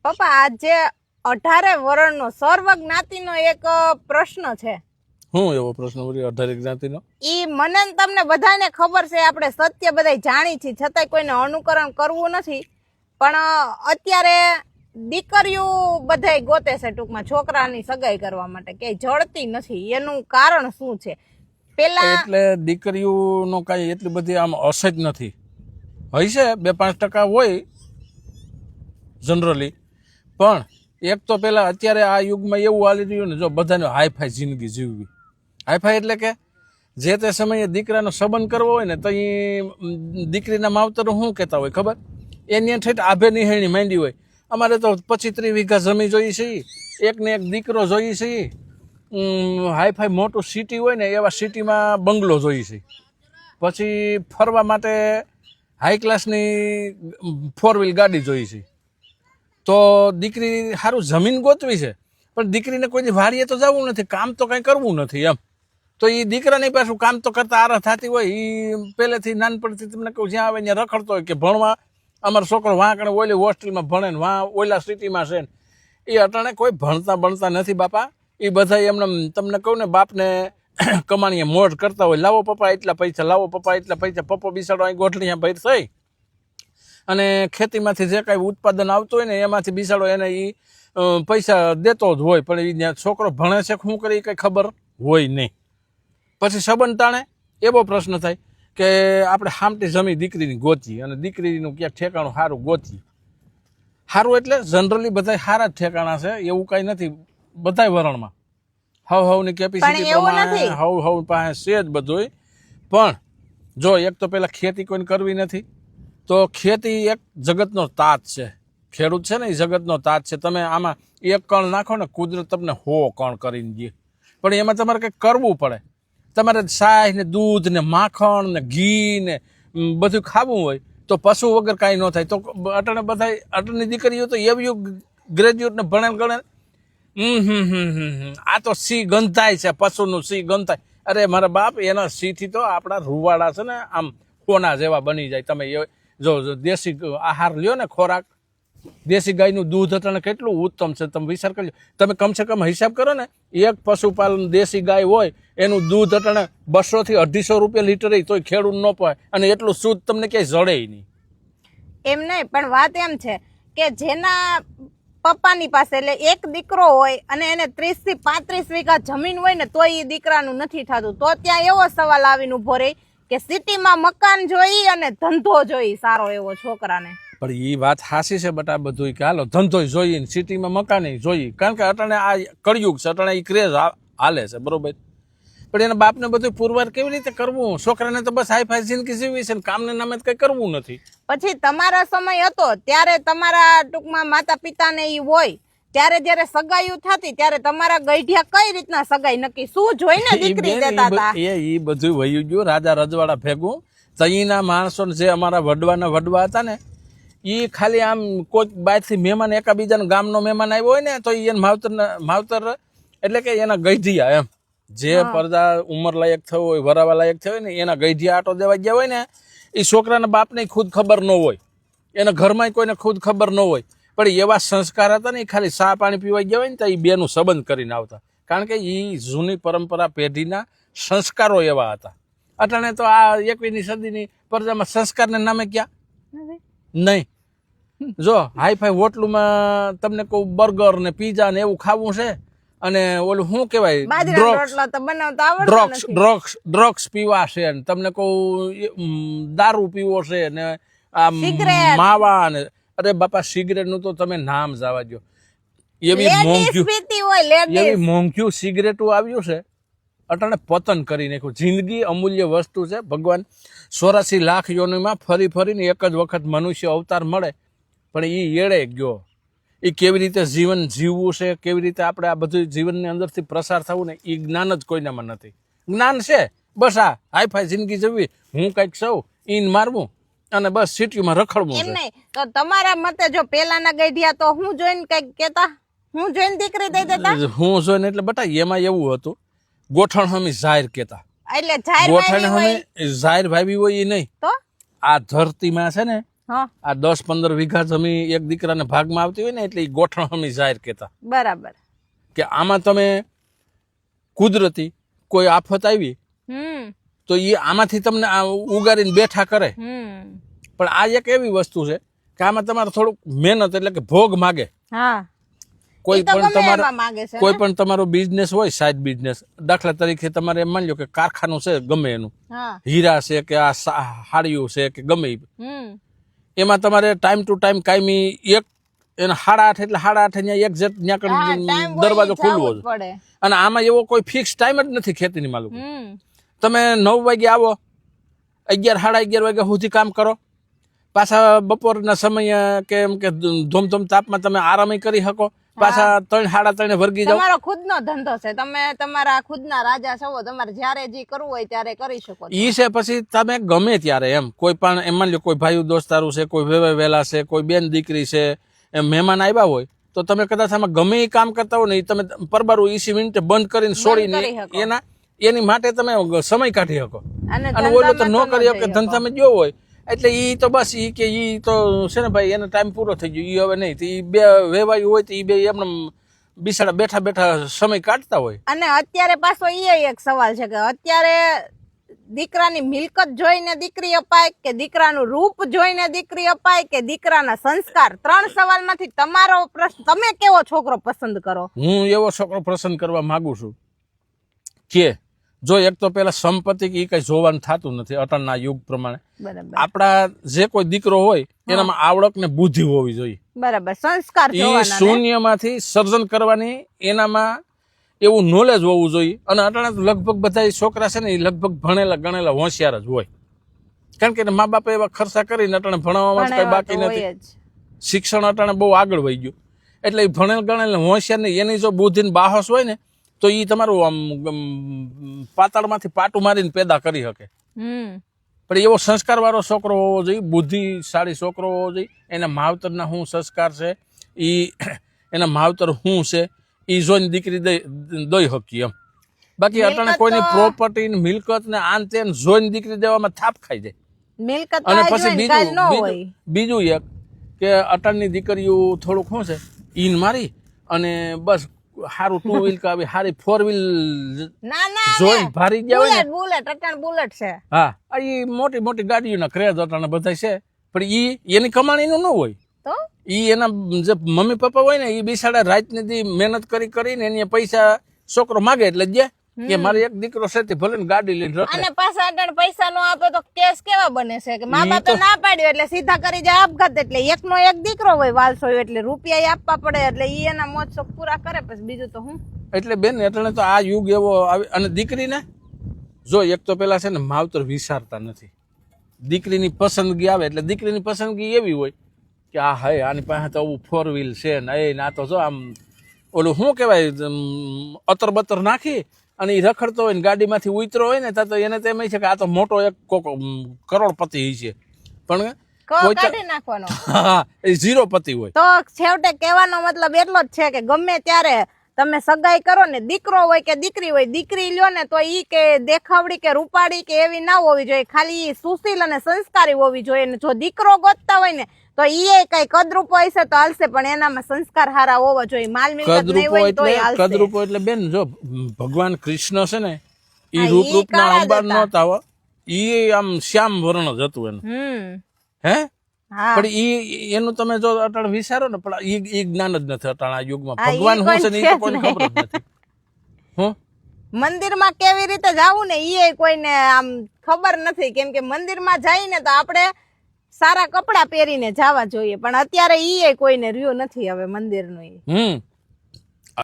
પપ્પા આજે 18 વર્ણનો સર્વ જ્ઞાતિનો એક પ્રશ્ન છે. શું એવો પ્રશ્ન બોલ્યો 18 જ્ઞાતિનો? ઈ મને ને તમને બધાને ખબર છે, આપણે સત્ય બધાય જાણી છીએ, છતાંય કોઈને અનુકરણ કરવું નથી. પણ અત્યારે દીકરીઓ બધાય ગોતે છે, ટૂંકમાં છોકરાની સગાઈ કરવા માટે, કે જડતી નથી. એનું કારણ શું છે? પેલા એટલે દીકરીઓનો કાંઈ એટલી બધી આમ અસજ નથી. હોય છે 2-5% હોય જનરલી, પણ એક તો પેલા અત્યારે આ યુગમાં એવું હાલી રહ્યું ને, જો બધાને હાઈફાઈ જિંદગી જીવવી. હાઈફાઈ એટલે કે જે તે સમયે દીકરાનો સંબંધ કરવો હોય ને, તો એ દીકરીના માવતરો શું કહેતા હોય ખબર? એની ઠેઠ આભે નિહાળી માંડી હોય, અમારે તો 25-30 વીઘા જમીન જોઈએ છે, એકને એક દીકરો જોઈએ છે, હાઈફાઈ મોટું સિટી હોય ને એવા સિટીમાં બંગલો જોઈએ છે, પછી ફરવા માટે હાઈ ક્લાસની 4 વ્હીલ ગાડી જોઈએ છે. તો દીકરી સારું જમીન ગોતવી છે, પણ દીકરીને કોઈ વાડીએ તો જવું નથી, કામ તો કંઈ કરવું નથી એમ. તો એ દીકરાની પાછું કામ તો કરતા આરસ થતી હોય. એ પહેલેથી નાનપણથી તમને કહું જ્યાં આવે ત્યાં રખડતો હોય કે ભણવા અમારો છોકરો વાં કણે ઓલી હોસ્ટેલમાં ભણે ને વાં ઓલા સિટીમાં છે ને. એ અટાણે કોઈ ભણતા નથી બાપા. એ બધા એમને તમને કહું ને, બાપને કમાણીએ મોઢ કરતા હોય, લાવો પપ્પા એટલા પૈસા, લાવો પપ્પા એટલા પૈસા. પપ્પો બિસાડો અહીં ગોઠણીયા ભર થઈ અને ખેતીમાંથી જે કાંઈ ઉત્પાદન આવતું હોય ને એમાંથી બિસાડો એને એ પૈસા દેતો જ હોય. પણ એ છોકરો ભણે છે શું કરે એ કંઈ ખબર હોય નહીં. પછી સંબંધ તાણે એવો પ્રશ્ન થાય કે આપણે હામટી જમી દીકરીની ગોતીએ, અને દીકરીનું ક્યાંક ઠેકાણું સારું ગોતીએ. સારું એટલે જનરલી બધા સારા જ ઠેકાણા છે, એવું કાંઈ નથી. બધાય વરણમાં હવની કેપેસિટી પ્રમાણે હવ પાસે છે જ બધું. પણ જો એક તો પેલા ખેતી કોઈને કરવી નથી, તો ખેતી એક જગતનો તાત છે. ખેડૂત છે ને એ જગતનો તાત છે. તમે આમાં એક કણ નાખો ને, કુદરત તમને 100 કણ કરીને દે. પણ એમાં તમારે કંઈક કરવું પડે. તમારે છાશ ને દૂધ ને માખણ ને ઘી ને બધું ખાવું હોય તો પશુ વગર કાંઈ ન થાય. તો અટાણે બધા અટણની દીકરીઓ તો એવી ગ્રેજ્યુએટ ને ભણે ગણે, આ તો સી ગંધાય છે, પશુનું સી ગંધાય. અરે મારા બાપ, એના સીથી તો આપણા રૂવાડા છે ને આમ કોના જેવા બની જાય. તમે જો દેશી આહાર લ્યો ને, ખોરાક, દેશી ગાયનું દૂધ અટાણે કેટલું ઉત્તમ છે. તમે વિચાર કરજો. તમે કમસે કમ હિસાબ કરો ને, એક પશુપાલન દેશી ગાય હોય એનું દૂધ અટાણે 200 થી 250 રૂપિયા લીટર, તોય ખેડૂત ન પાય. અને એટલું શુદ્ધ તમને ક્યાંય જડે નહીં. એમ નહીં, પણ વાત એમ છે કે જેના પપ્પાની પાસે એટલે એક દીકરો હોય અને એને 30 થી 35 વીઘા જમીન હોય ને, તો એ દીકરાનું નથી થતું. તો ત્યાં એવો સવાલ આવીને ઉભો રહે કે સિટીમાં મકાન જોઈ અને ધંધો જોઈ સારો એવો છોકરાને. પણ એ વાત સાચી છે બટ આ બધું કે હાલો ધંધો જોઈએ ને સિટીમાં મકાન જોઈએ, કારણ કે અટાણે આ કળયુગ છે, અટાણે એ ક્રેઝ હાલે છે, બરોબર. પણ એના બાપને બધું પુરવાર કેવી રીતે કરવું? છોકરાને તો બસ હાઈફાઈ જિંદગી જીવવી છે ને કામને નામે કંઈ કરવું નથી. પછી તમારા સમય હતો ત્યારે તમારા ટૂંકમાં માતા પિતાને ઈ હોય ત્યારે જયારે સગાઈઓ થતી ત્યારે તમારા ગઈઢિયા કઈ રીતના સગાઈ નક્કી, શું જોઈને દીકરી દેતા હતા? એ બધું વયું ગયું રાજા રજવાડા ભેગું. તઈના માણસો જે અમારા વડવા હતા ને, એ ખાલી આમ કોઈ બાયથી મહેમાન એકાબીજાનો ગામનો મહેમાન આવ્યો હોય ને, તો એને માવતર એટલે કે એના ગઈઢિયા એમ, જે પડદા ઉંમર લાયક થયો હોય, વરાવા લાયક થયો હોય ને, એના ગઈઢિયા આટો દેવા ગયા હોય ને, એ છોકરાના બાપને ખુદ ખબર ન હોય, એના ઘરમાં કોઈને ખુદ ખબર ન હોય. પણ એવા સંસ્કાર હતા ને, એ ખાલી ચા પાણી પીવા ગયા હોય ને તો એ બેનું સંબંધ કરીને આવતા, કારણ કે એ જૂની પરંપરા પેઢીના સંસ્કારો એવા હતા. અટાણે તો આ 21મી સદીની પરજામાં સંસ્કારને નામે ક્યાં નહીં. જો હાઈફાઈ હોટલોમાં તમને કહું બર્ગર ને પીઝા ને એવું ખાવું છે, અને ઓલું શું કહેવાય ડ્રગ્સ પીવા છે, ને તમને કહું દારૂ પીવો છે, ને આ માવા ને, અરે બાપા સિગરેટ નું તો તમે નામ જવા દો. એવી મોંઘ્યું સિગરેટું આવ્યું છે, અટાણે પતન કરી નાખ્યું. જિંદગી અમૂલ્ય વસ્તુ છે. ભગવાન 84 લાખ યોનિમાં ફરી ફરીને એક જ વખત મનુષ્ય અવતાર મળે, પણ એ એળે ગયો. એ કેવી રીતે જીવન જીવવું છે, કેવી રીતે આપણે આ બધું જીવનની અંદરથી પ્રસાર થવું ને, એ જ્ઞાન જ કોઈનામાં નથી. જ્ઞાન છે બસ આ હાઈફાઈ જિંદગી જીવવી, હું કંઈક સૌ ઈન મારવું અને બસ સિટીમાં રખડવું. એમ નહીં તો તમારા મતે જો પેલાના ગઈઢિયા તો હું જોઈને કંઈક કેતા, હું જોઈને દીકરી દઈ દેતા, હું જોઈને એટલે બટા એમાં એવું હતું, ગોઠણ હમી જાહેર કેતા, એટલે ગોઠણ હમી જાહેર ભાવી હોય એ નહીં. તો આ ધરતીમાં છે ને, હા આ 10-15 વીઘા જમીન એક દીકરાને ભાગમાં આવતી હોય ને એટલે ઈ ગોઠણ હમી જાહેર કહેતા બરાબર. કે આમાં તમે કુદરતી કોઈ આફત આવી તો એ આમાંથી તમને ઉગારીને બેઠા કરે. પણ આ એક એવી વસ્તુ છે કે આમાં તમારે થોડુંક મહેનત એટલે કે ભોગ માગે. હા કોઈ પણ તમારો માંગે છે કોઈ પણ તમારો બિઝનેસ હોય, સાઈડ બિઝનેસ, દાખલા તરીકે તમારે એમ માની લો કે કારખાનું છે ગમે એનું, હીરા છે કે આ હાડિયું છે કે ગમે એમાં તમારે ટાઈમ ટુ ટાઈમ કાયમી એક એના 8:30 એટલે 8:30 ત્યાં દરવાજો ખુલવો છે. અને આમાં એવો કોઈ ફિક્સ ટાઈમ જ નથી ખેતીની માલુક. તમે 9 વાગે આવો, 11-11:30 વાગ્યા સુધી કામ કરો, પાછા બપોરના સમય કે એમ કે ધોમધોમ તાપમાં તમે આરામ કરી શકો, પાછા 3-3:30 વર્ગી જાવ. તમારો ખુદનો ધંધો છે, તમે તમારા ખુદના રાજા છો, તમારે જ્યારે જે કરવું હોય ત્યારે કરી શકો. ઈ છે પછી તમે ગમે ત્યારે એમ કોઈ પણ એમ માની લો કોઈ ભાઈ દોસ્તારું છે, કોઈ વેલા છે, કોઈ બેન દીકરી છે, એમ મહેમાન આવ્યા હોય તો તમે કદાચ આમાં ગમે એ કામ કરતા હોય ને એ તમે પરબારું 20 મિનિટે બંધ કરીને છોડીને એની માટે તમે સમય કાઢી શકો. અને ઓલો તો ન કરી શકો, ધંધામાં ગયો હોય એટલે ઈ તો બસ ઈ કે ઈ તો છે ને ભાઈ એને ટાઈમ પૂરો થઈ ગયો, ઈ હવે નહીં. તો ઈ બે વેવાયું હોય તો ઈ બે એમને બિસાડા બેઠા બેઠા સમય કાઢતા હોય. અને અત્યારે પાછો ઈ એક સવાલ છે કે અત્યારે દીકરાની મિલકત જોઈને દીકરી અપાય કે દીકરાનું રૂપ જોઈને દીકરી અપાય કે દીકરાના સંસ્કાર, 3 સવાલમાંથી તમારો પ્રશ્ન, તમે કેવો છોકરો પસંદ કરો? હું એવો છોકરો પસંદ કરવા માંગુ છું કે જો એક તો પેલા સંપત્તિ કે કઈ જોવાનું થતું નથી અટણના યુગ પ્રમાણે. આપણા જે કોઈ દીકરો હોય એનામાં આવડત ને બુદ્ધિ હોવી જોઈએ. બરાબર. સંસ્કાર એ શૂન્યમાંથી સર્જન કરવાની એનામાં એવું નોલેજ હોવું જોઈએ. અને અટાણે લગભગ બધા છોકરા છે ને એ લગભગ ભણેલા ગણેલા હોશિયાર જ હોય, કારણ કે મા બાપે એવા ખર્ચા કરીને અટાણે ભણાવવામાં કઈ બાકી નથી. શિક્ષણ અટાણે બહુ આગળ વહી ગયું એટલે એ ભણેલ ગણેલ હોશિયાર ને એની જો બુદ્ધિ ને બાહોશ હોય ને તો ઈ તમારું આમ પાતાળમાંથી પાટું મારીને પેદા કરી શકે. પણ એવો સંસ્કાર વાળો છોકરો હોવો જોઈએ, બુદ્ધિશાળી છોકરો હોવો જોઈએ. એના માવતરના શું સંસ્કાર છે, એના માવતર શું છે એ જોઈને દીકરી દઈ હકી એમ. બાકી અટાણે કોઈની પ્રોપર્ટી મિલકત ને આન તેન જોઈને દીકરી દેવામાં થાપ ખાઈ જાય. અને પછી બીજું એક કે અટાણની દીકરીઓ થોડુંક શું છે ઈન મારી અને બસ હારું 2 વ્હીલ કે આવી હારી 4 વ્હીલ જોઈને ભારી ગયા હોય ને, બુલેટ અટાણ બુલેટ છે. હા, ઈ મોટી મોટી ગાડીઓના ક્રેઝ અટાણે બધા છે. પણ ઈ એની કમાણીનું ન હોય તો ઈ એના જે મમ્મી પપ્પા હોય ને એ બિસાડા રાતની દી મહેનત કરીને એની પૈસા છોકરો માગે એટલે દે કે મારે એક દીકરો છે તે ભલે ગાડી લઈને રખડે. અને પાછા અટાણ પૈસા નો આપે તો કેસ કેવા બને છે કે મા બાપે ના પાડ્યો એટલે સીધા કરી જાય આપઘાત. એટલે એકનો એક દીકરો હોય વાલસો એટલે રૂપિયા આપવા પડે એટલે ઈ એના મોજ શોખ પૂરા કરે, પછી બીજું તો હું. એટલે બેન એટલે તો આ યુગ એવો આવે. અને દીકરીને જો એક તો પેલા છે ને માવતર વિચારતા નથી. દીકરીની પસંદગી આવે એટલે દીકરીની પસંદગી એવી હોય કે આ હે આની પાસે તો 4 વ્હીલ છે ને એ ના તો જો આમ ઓલું શું કહેવાય અતર બતર નાખી અને એ રખડતો હોય ને ગાડીમાંથી ઉતરો હોય ને તો એને તેમ છે કે આ તો મોટો એક કરોડપતિ છે, પણ કાઢી નાખવાનો. હા, એ 0 પતિ હોય. તો છેવટે કહેવાનો મતલબ એટલો જ છે કે ગમે ત્યારે તમે સગાઈ કરો ને, દીકરો હોય કે દીકરી હોય, દીકરી લ્યો ને તો ઈ કે દેખાવડી કે રૂપાળી કે એવી ના હોવી જોઈએ, ખાલી સુશીલ અને સંસ્કારી હોવી જોઈએ. ને જો દીકરો ગોતતા હોય ને તો ઈ કઈ કદરૂપો હશે તો હાલશે, પણ એનામાં સંસ્કાર હારા હોવા જોઈએ. માલ મિલકત નહીં હોય તો હાલશે. કદરૂપો એટલે બેન જો ભગવાન કૃષ્ણ છે ને ઈ રૂપના અંબાર નહોતા હો, ઈ આમ શ્યામ વર્ણ જ હતું એનું. હે પણ ઈ એનું તમે જો અટાણ વિચારો ને પણ ઈ જ્ઞાન જ નથી અટાણ આ યુગમાં. ભગવાન શું છે ને ઈ તો કોઈને ખબર જ નથી. હું મંદિરમાં કેવી રીતે જાવું ને ઈ કોઈને આમ ખબર નથી, કેમ કે મંદિરમાં જઈને તો આપણે સારા કપડા પહેરીને જવા જોઈએ, પણ અત્યારે ઈ કોઈને રહ્યું નથી હવે મંદિરનું.